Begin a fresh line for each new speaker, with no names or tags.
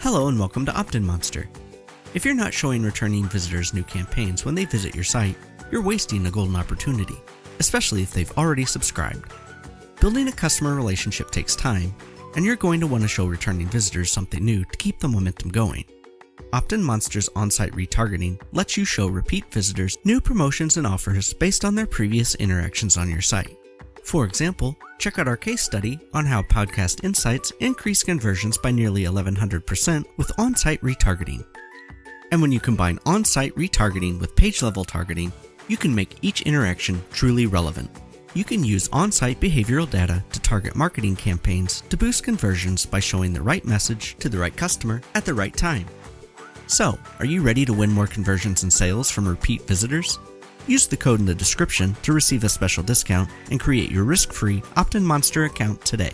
Hello and welcome to OptinMonster. If you're not showing returning visitors new campaigns when they visit your site, you're wasting a golden opportunity, especially if they've already subscribed. Building a customer relationship takes time, and you're going to want to show returning visitors something new to keep the momentum going. OptinMonster's OnSite Retargeting lets you show repeat visitors new promotions and offers based on their previous interactions on your site. For example, check out our case study on how podcast insights increase conversions by nearly 1100% with on-site retargeting. And when you combine on-site retargeting with page-level targeting, you can make each interaction truly relevant. You can use on-site behavioral data to target marketing campaigns to boost conversions by showing the right message to the right customer at the right time. So, are you ready to win more conversions and sales from repeat visitors? Use the code in the description to receive a special discount and create your risk-free OptinMonster account today.